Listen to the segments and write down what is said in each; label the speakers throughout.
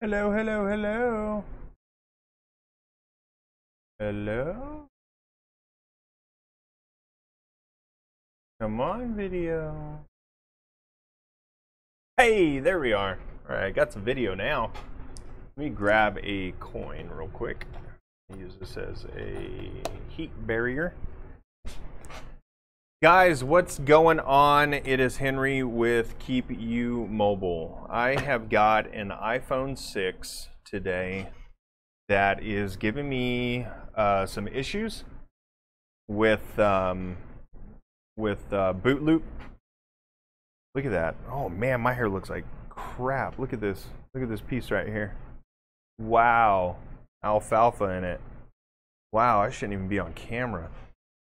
Speaker 1: Hello, hello, hello. Hello? Come on, video. Hey, there we are. All right, got some video now. Let me grab a coin real quick. Use this as a heat barrier. Guys, what's going on? It is Henry with Keep You Mobile. I have got an iPhone 6 today that is giving me some issues with boot loop. Look at that. Oh man, my hair looks like crap. Look at this. Look at this piece right here. Wow. Alfalfa in it. Wow, I shouldn't even be on camera.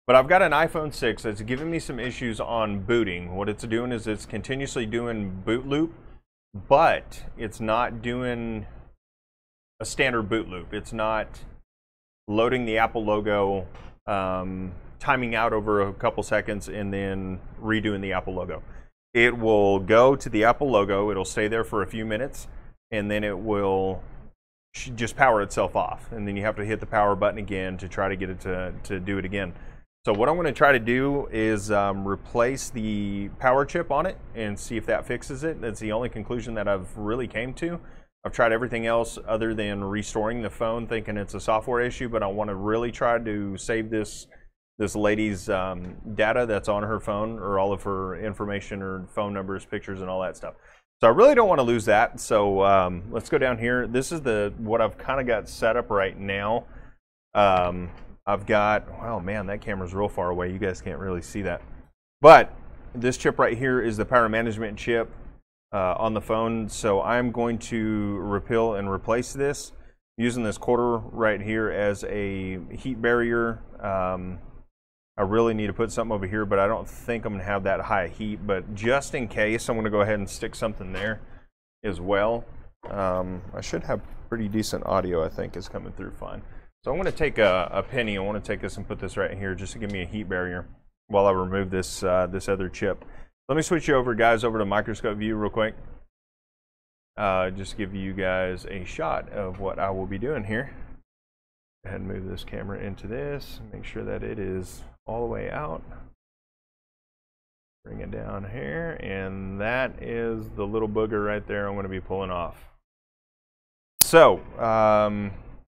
Speaker 1: But I've got an iPhone 6 that's giving me some issues on booting. What it's doing is it's continuously doing boot loop, but it's not doing a standard boot loop. It's not loading the Apple logo, timing out over a couple seconds, and then redoing the Apple logo. It will go to the Apple logo, it'll stay there for a few minutes, and then it will just power itself off. And then you have to hit the power button again to try to get it to do it again. So what I'm going to try to do is replace the power chip on it and see if that fixes it. That's the only conclusion that I've really came to. I've tried everything else other than restoring the phone, thinking it's a software issue, but I want to really try to save this lady's data that's on her phone, or all of her information, or phone numbers, pictures, and all that stuff. So I really don't want to lose that. So let's go down here. This is what I've kind of got set up right now. I've got, oh man, that camera's real far away. You guys can't really see that. But this chip right here is the power management chip on the phone. So I'm going to repeal and replace this using this quarter right here as a heat barrier. I really need to put something over here, but I don't think I'm going to have that high heat. But just in case, I'm going to go ahead and stick something there as well. I should have pretty decent audio, I think, is coming through fine. So I'm going to take a penny. I want to take this and put this right here just to give me a heat barrier while I remove this this other chip. Let me switch you over, guys, over to microscope view real quick. Just give you guys a shot of what I will be doing here. Go ahead and move this camera into this. Make sure that it is all the way out. Bring it down here, and that is the little booger right there I'm going to be pulling off. So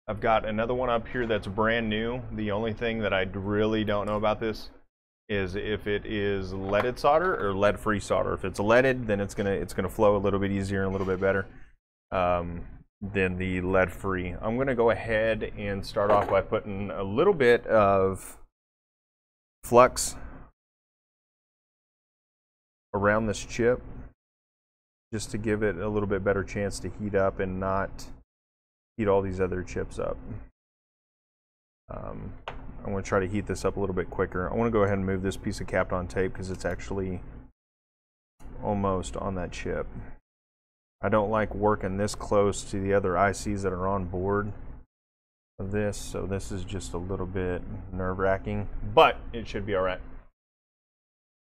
Speaker 1: I've got another one up here that's brand new. The only thing that I really don't know about this is if it is leaded solder or lead-free solder. If it's leaded, then it's gonna flow a little bit easier and a little bit better than the lead-free. I'm gonna go ahead and start off by putting a little bit of flux around this chip, just to give it a little bit better chance to heat up and not heat all these other chips up. I want to try to heat this up a little bit quicker. I want to go ahead and move this piece of Kapton tape because it's actually almost on that chip. I don't like working this close to the other ICs that are on board of this, so this is just a little bit nerve-wracking, but it should be all right.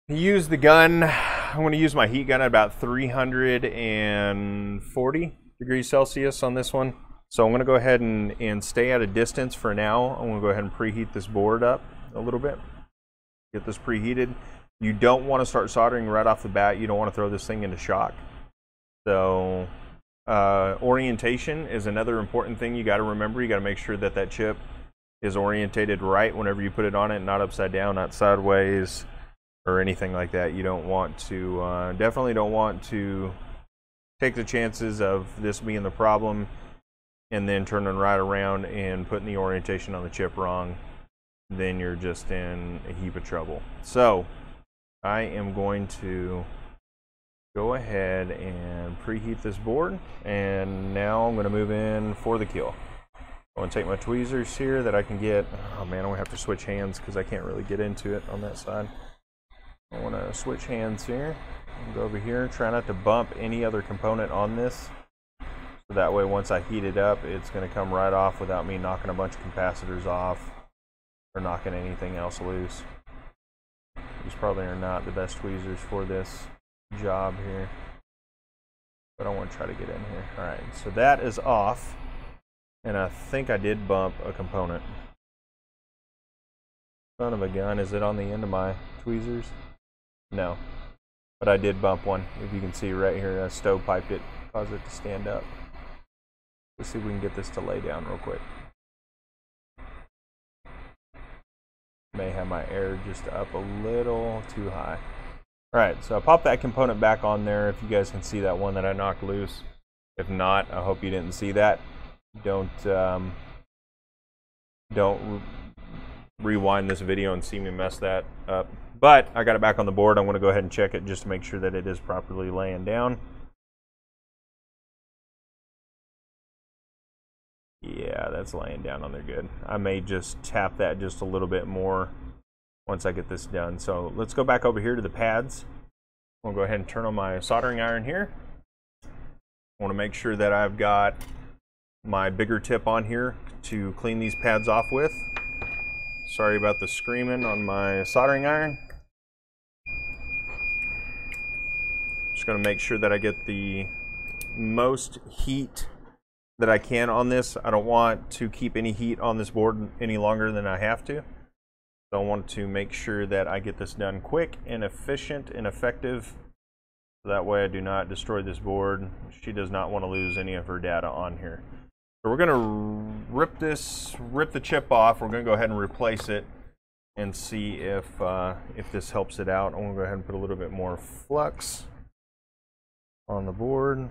Speaker 1: Use the gun. I'm going to use my heat gun at about 340 degrees Celsius on this one. So I'm going to go ahead and stay at a distance for now. I'm going to go ahead and preheat this board up a little bit. Get this preheated. You don't want to start soldering right off the bat. You don't want to throw this thing into shock. So orientation is another important thing you got to remember. You got to make sure that that chip is orientated right whenever you put it on it, not upside down, not sideways, or anything like that. You don't want to, definitely don't want to take the chances of this being the problem and then turning right around and putting the orientation on the chip wrong. Then you're just in a heap of trouble. So I am going to go ahead and preheat this board, and now I'm going to move in for the kill. I'm going to take my tweezers here that I can get. Oh man, I'm going to have to switch hands because I can't really get into it on that side. I want to switch hands here and go over here. Try not to bump any other component on this. So that way once I heat it up, it's going to come right off without me knocking a bunch of capacitors off or knocking anything else loose. These probably are not the best tweezers for this job here. but I want to try to get in here. All right, so that is off, and I think I did bump a component. Son of a gun, is it on the end of my tweezers? No, but I did bump one. If you can see right here, I stovepiped it, caused it to stand up. Let's see if we can get this to lay down real quick. May have my air just up a little too high. Alright, so I popped that component back on there. If you guys can see that one that I knocked loose. If not, I hope you didn't see that. Don't rewind this video and see me mess that up. But I got it back on the board. I'm going to go ahead and check it just to make sure that it is properly laying down. Yeah, that's laying down on there good. I may just tap that just a little bit more once I get this done. So let's go back over here to the pads. I'll go ahead and turn on my soldering iron here. I want to make sure that I've got my bigger tip on here to clean these pads off with. Sorry about the screaming on my soldering iron. Just going to make sure that I get the most heat that I can on this. I don't want to keep any heat on this board any longer than I have to. So I want to make sure that I get this done quick and efficient and effective. So that way I do not destroy this board. She does not want to lose any of her data on here. So we're going to rip the chip off. We're going to go ahead and replace it and see if this helps it out. I'm going to go ahead and put a little bit more flux on the board.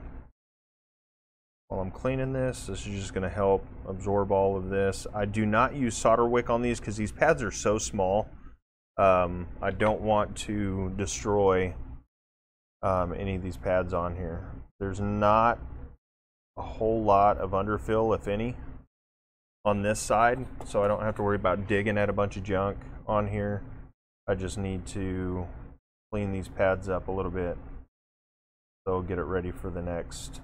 Speaker 1: While I'm cleaning this is just going to help absorb all of this. I do not use solder wick on these because these pads are so small. I don't want to destroy any of these pads on here. There's not a whole lot of underfill, if any, on this side, so I don't have to worry about digging at a bunch of junk on here. I just need to clean these pads up a little bit so get it ready for the next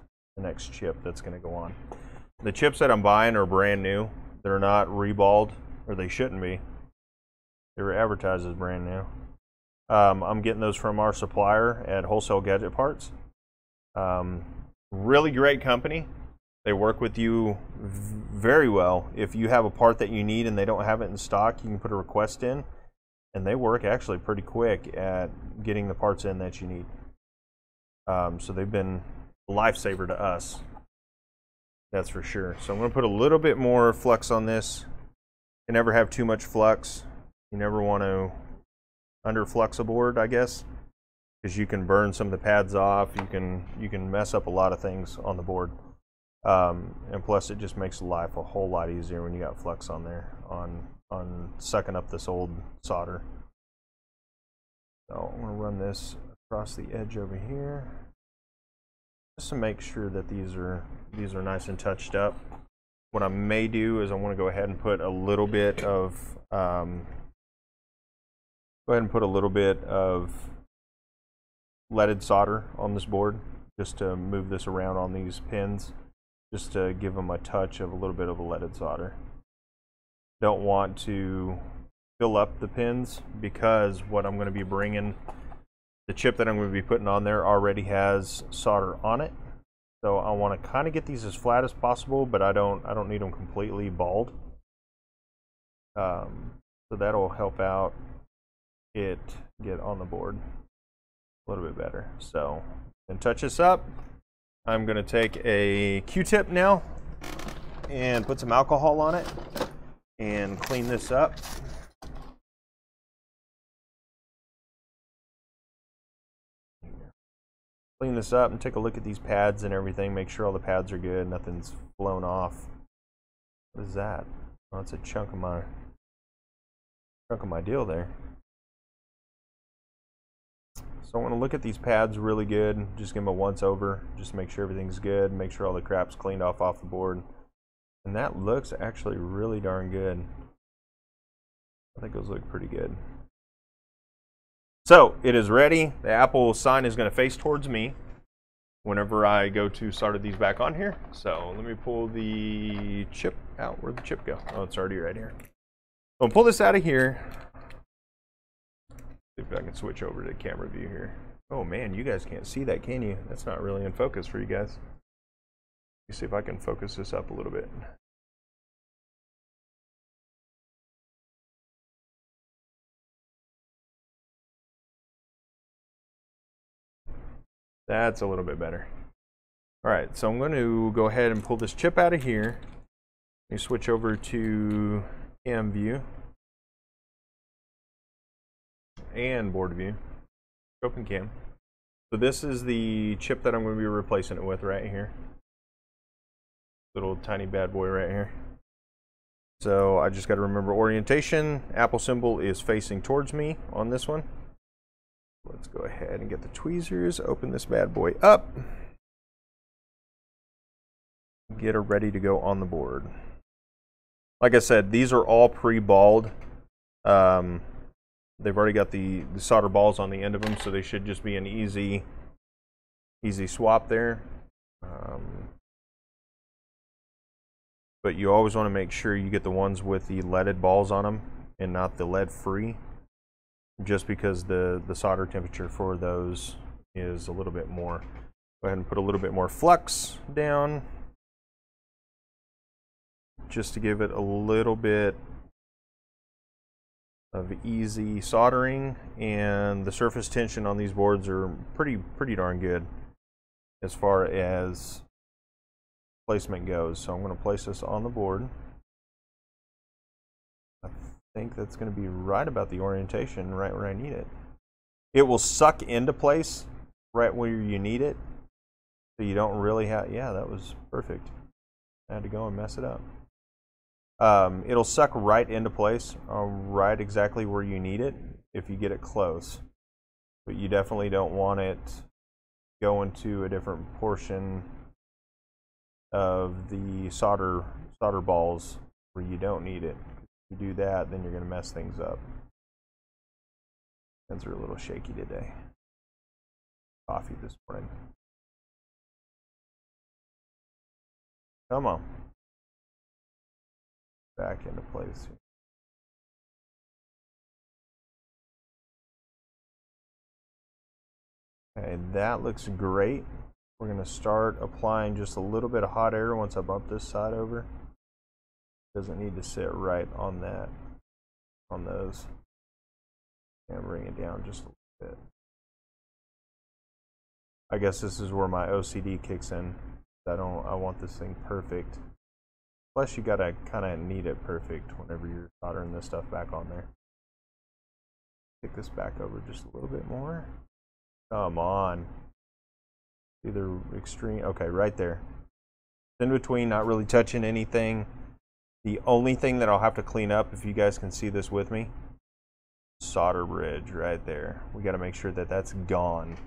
Speaker 1: chip that's going to go on. The chips that I'm buying are brand new. They're not reballed, or they shouldn't be. They were advertised as brand new. I'm getting those from our supplier at Wholesale Gadget Parts. Really great company. They work with you very well. If you have a part that you need and they don't have it in stock, you can put a request in, and they work actually pretty quick at getting the parts in that you need. So they've been a lifesaver to us, that's for sure. So I'm going to put a little bit more flux on this. You never have too much flux. You never want to underflux a board, I guess, because you can burn some of the pads off. You can mess up a lot of things on the board, and plus it just makes life a whole lot easier when you got flux on there on sucking up this old solder. So I'm going to run this across the edge over here just to make sure that these are nice and touched up. What I may do is I want to go ahead and put a little bit of leaded solder on this board, just to move this around on these pins, just to give them a touch of a little bit of a leaded solder. Don't want to fill up the pins because what I'm going to be bringing, the chip that I'm going to be putting on there already has solder on it. So I want to kind of get these as flat as possible, but I don't need them completely bald. So that'll help out it get on the board a little bit better. So, and touch this up. I'm going to take a Q-tip now and put some alcohol on it and clean this up. Clean this up and take a look at these pads and everything. Make sure all the pads are good. Nothing's blown off. What is that? Oh, it's a chunk of my deal there. So I want to look at these pads really good. Just give them a once over. Just make sure everything's good. Make sure all the crap's cleaned off the board. And that looks actually really darn good. I think those look pretty good. So it is ready. The Apple sign is going to face towards me whenever I go to solder these back on here. So let me pull the chip out. Where'd the chip go? Oh, it's already right here. So I'll pull this out of here. See if I can switch over to camera view here. Oh man, you guys can't see that, can you? That's not really in focus for you guys. Let me see if I can focus this up a little bit. That's a little bit better. All right, so I'm going to go ahead and pull this chip out of here. Let me switch over to cam view and board view, scope and cam. So this is the chip that I'm going to be replacing it with right here. Little tiny bad boy right here. So I just got to remember orientation. Apple symbol is facing towards me on this one. Let's go ahead and get the tweezers, open this bad boy up. Get her ready to go on the board. Like I said, these are all pre-balled. They've already got the solder balls on the end of them, so they should just be an easy swap there. But you always want to make sure you get the ones with the leaded balls on them and not the lead free, just because the solder temperature for those is a little bit more. Go ahead and put a little bit more flux down, just to give it a little bit of easy soldering. And the surface tension on these boards are pretty darn good as far as placement goes. So I'm going to place this on the board. I think that's going to be right about the orientation, right where I need it. It will suck into place right where you need it, so you don't really have, yeah, that was perfect. I had to go and mess it up. It'll suck right into place, right exactly where you need it if you get it close. But you definitely don't want it going to a different portion of the solder balls where you don't need it. If you do that, then you're going to mess things up. Hands are a little shaky today. Coffee this morning. Come on. Back into place. Okay, that looks great. We're going to start applying just a little bit of hot air once I bump this side over. Doesn't need to sit right on that, on those. And bring it down just a little bit. I guess this is where my OCD kicks in. I want this thing perfect. Plus you gotta kinda need it perfect whenever you're soldering this stuff back on there. Kick this back over just a little bit more. Come on. Either extreme, okay, right there. In between, not really touching anything. The only thing that I'll have to clean up, if you guys can see this with me, solder bridge right there. We got to make sure that that's gone.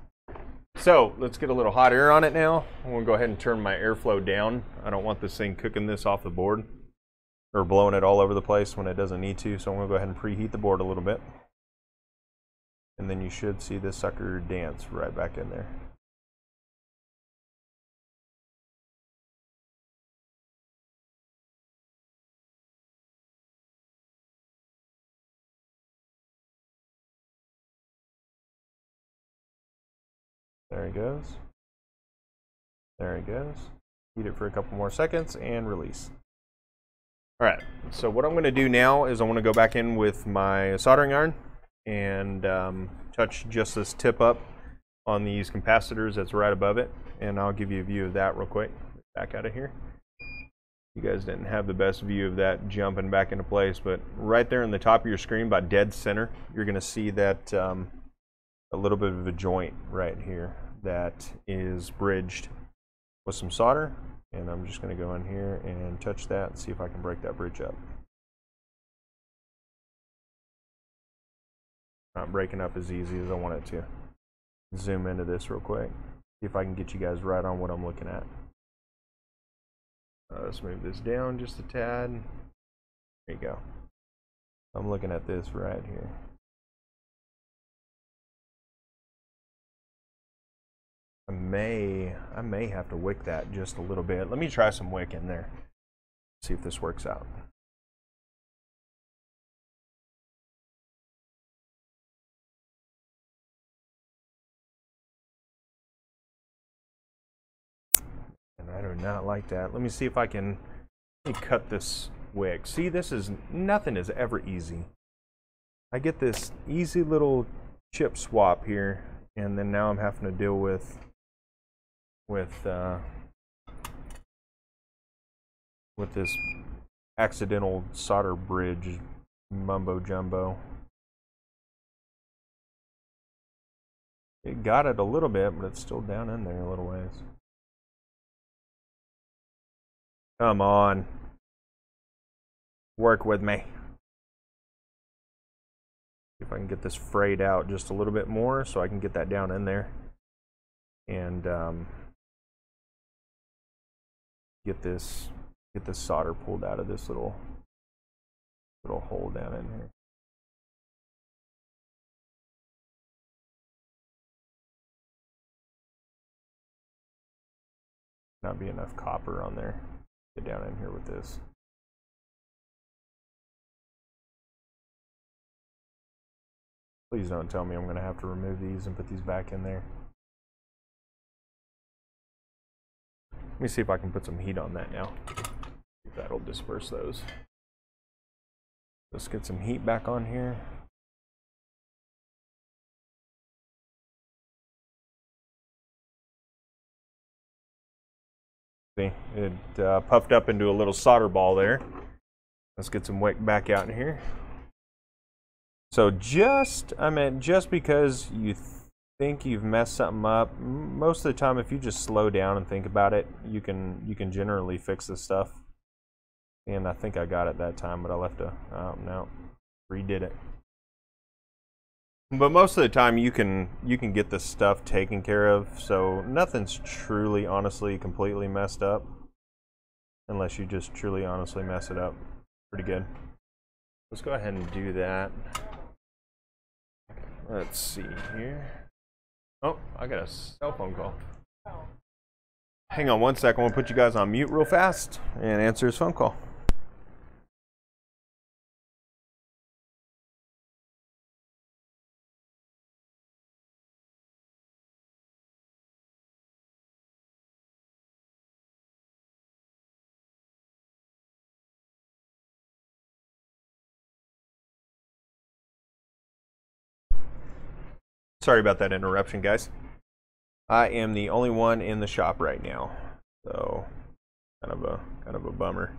Speaker 1: So let's get a little hot air on it now. I'm going to go ahead and turn my airflow down. I don't want this thing cooking this off the board or blowing it all over the place when it doesn't need to. So I'm going to go ahead and preheat the board a little bit. And then you should see this sucker dance right back in there. There he goes. There he goes. Heat it for a couple more seconds and release. All right, so what I'm going to do now is I want to go back in with my soldering iron and touch just this tip up on these capacitors that's right above it, and I'll give you a view of that real quick. Back out of here. You guys didn't have the best view of that jumping back into place, but right there in the top of your screen, about dead center, you're going to see that a little bit of a joint right here that is bridged with some solder, and I'm just going to go in here and touch that and see if I can break that bridge up. Not breaking up as easy as I want it to. Zoom into this real quick, see if I can get you guys right on what I'm looking at. Let's move this down just a tad. There you go. I'm looking at this right here. I may have to wick that just a little bit. Let me try some wick in there. See if this works out. I do not like that. Let me see if I can, let me cut this wick. See, this is, nothing is ever easy. I get this easy little chip swap here, and then now I'm having to deal with this accidental solder bridge mumbo jumbo. It got it a little bit, but it's still down in there a little ways. Come on. Work with me. See if I can get this frayed out just a little bit more so I can get that down in there. And get this solder pulled out of this little hole down in here. Not be enough copper on there. Get down in here with this. Please don't tell me I'm going to have to remove these and put these back in there. Let me see if I can put some heat on that now. If that'll disperse those. Let's get some heat back on here. See, it puffed up into a little solder ball there. Let's get some wick back out in here. So just because you think you've messed something up, most of the time if you just slow down and think about it, you can generally fix this stuff. And I think I got it that time, but I left a, oh no, redid it. But most of the time you can get this stuff taken care of, so nothing's truly, honestly, completely messed up. Unless you just truly, honestly mess it up. Pretty good. Let's go ahead and do that. Let's see here. Oh, I got a cell phone call. Hang on one second. We'll put you guys on mute real fast and answer his phone call. Sorry about that interruption, guys. I am the only one in the shop right now, so kind of a bummer.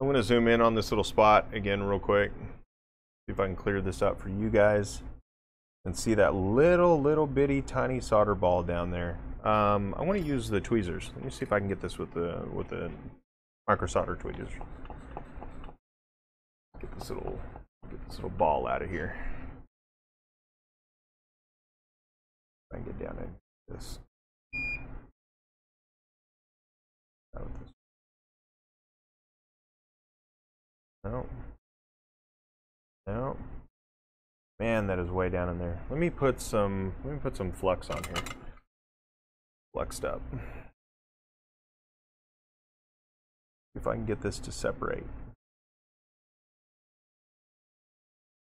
Speaker 1: I'm going to zoom in on this little spot again real quick. See if I can clear this up for you guys and see that little bitty tiny solder ball down there. I want to use the tweezers. Let me see if I can get this with the micro solder tweezers. Get this little ball out of here. I can get down in this. No. No. Man, that is way down in there. Let me put some flux on here. Fluxed up. See if I can get this to separate.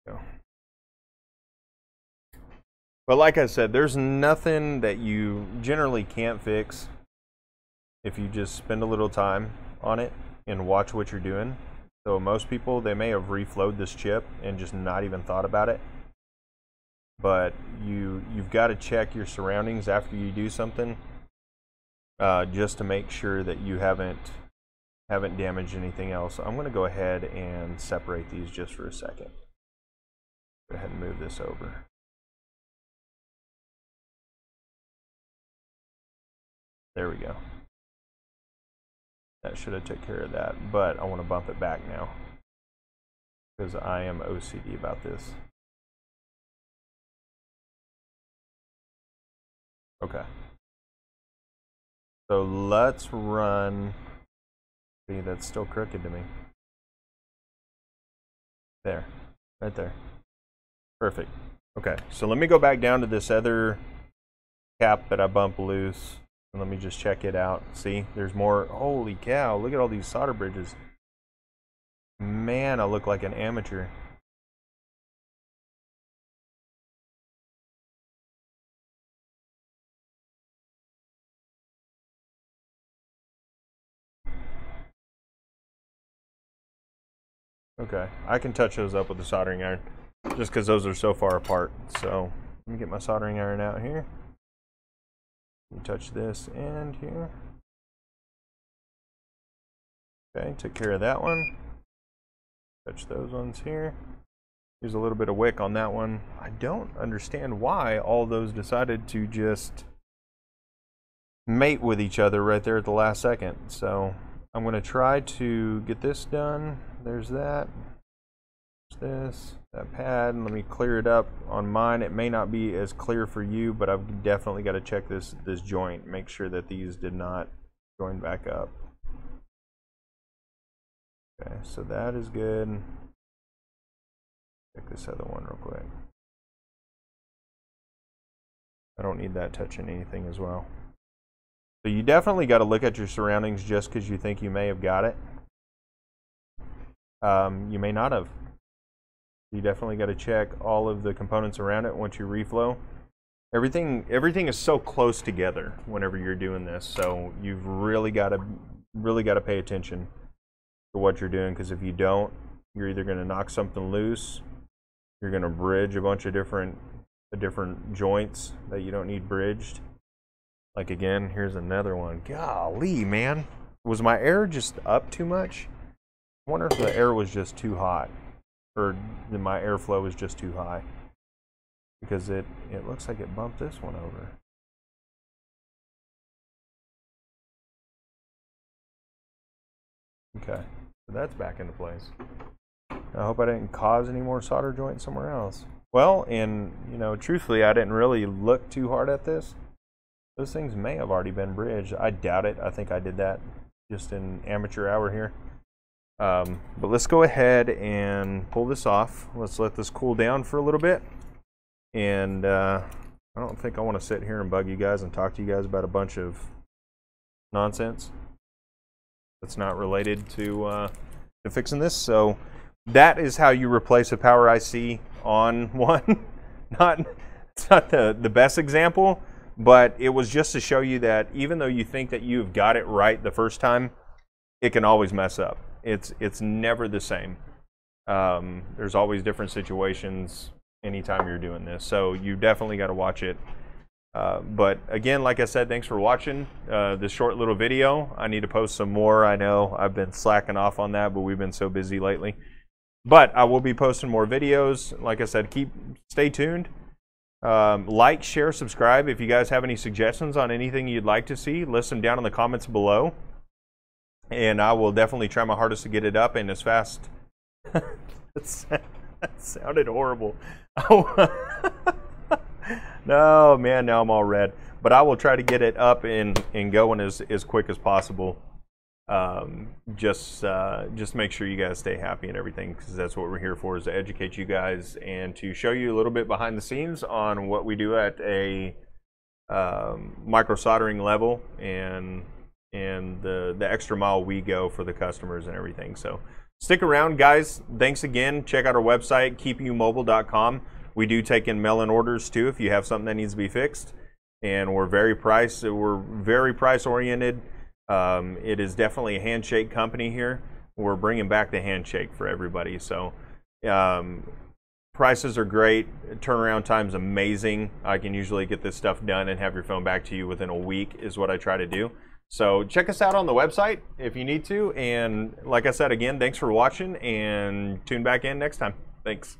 Speaker 1: Go. But like I said, there's nothing that you generally can't fix if you just spend a little time on it and watch what you're doing. So most people, they may have reflowed this chip and just not even thought about it. But you've got to check your surroundings after you do something, just to make sure that you haven't damaged anything else. So I'm going to go ahead and separate these just for a second. Go ahead and move this over. There we go. That should have took care of that, but I want to bump it back now because I am OCD about this. Okay. So let's run. See, that's still crooked to me. There, right there. Perfect. Okay, so let me go back down to this other cap that I bumped loose. And let me just check it out. See, there's more. Holy cow, look at all these solder bridges. Man, I look like an amateur. Okay, I can touch those up with the soldering iron just because those are so far apart. So let me get my soldering iron out here. Touch this end here. Okay, took care of that one. Touch those ones here. Here's a little bit of wick on that one. I don't understand why all those decided to just mate with each other right there at the last second. So I'm going to try to get this done. There's that. There's this. That pad. Let me clear it up on mine. It may not be as clear for you, but I've definitely got to check this joint. Make sure that these did not join back up. Okay, so that is good. Check this other one real quick. I don't need that touching anything as well. So you definitely got to look at your surroundings just because you think you may have got it. You may not have. You definitely got to check all of the components around it once you reflow. Everything is so close together whenever you're doing this, so you've really got to pay attention to what you're doing, because if you don't, you're either going to knock something loose, you're going to bridge a bunch of different joints that you don't need bridged. Like again, here's another one. Golly, man. Was my air just up too much? I wonder if the air was just too hot, or my airflow was just too high, because it looks like it bumped this one over. Okay, so that's back into place. I hope I didn't cause any more solder joints somewhere else. Well, and you know, truthfully, I didn't really look too hard at this. Those things may have already been bridged. I doubt it. I think I did that just in amateur hour here. But let's go ahead and pull this off. Let's let this cool down for a little bit. And I don't think I want to sit here and bug you guys and talk to you guys about a bunch of nonsense that's not related to fixing this. So that is how you replace a power IC on one. It's not the best example, but it was just to show you that even though you think that you've got it right the first time, it can always mess up. It's never the same. There's always different situations anytime you're doing this, so you definitely got to watch it. But again, like I said, thanks for watching this short little video. I need to post some more. I know I've been slacking off on that, but we've been so busy lately. But I will be posting more videos. Like I said, stay tuned. Like, share, subscribe. If you guys have any suggestions on anything you'd like to see, list them down in the comments below. And I will definitely try my hardest to get it up and as fast. That sounded horrible. No, man, now I'm all red. But I will try to get it up and going as quick as possible. Just make sure you guys stay happy and everything, because that's what we're here for, is to educate you guys and to show you a little bit behind the scenes on what we do at a micro soldering level, and the extra mile we go for the customers and everything. So stick around, guys. Thanks again. Check out our website, keepumobile.com. We do take in mail-in orders too if you have something that needs to be fixed, and we're very price oriented. It is definitely a handshake company here. We're bringing back the handshake for everybody. So prices are great. Turnaround time's amazing. I can usually get this stuff done and have your phone back to you within a week is what I try to do. So check us out on the website if you need to. And like I said, again, thanks for watching, and tune back in next time. Thanks.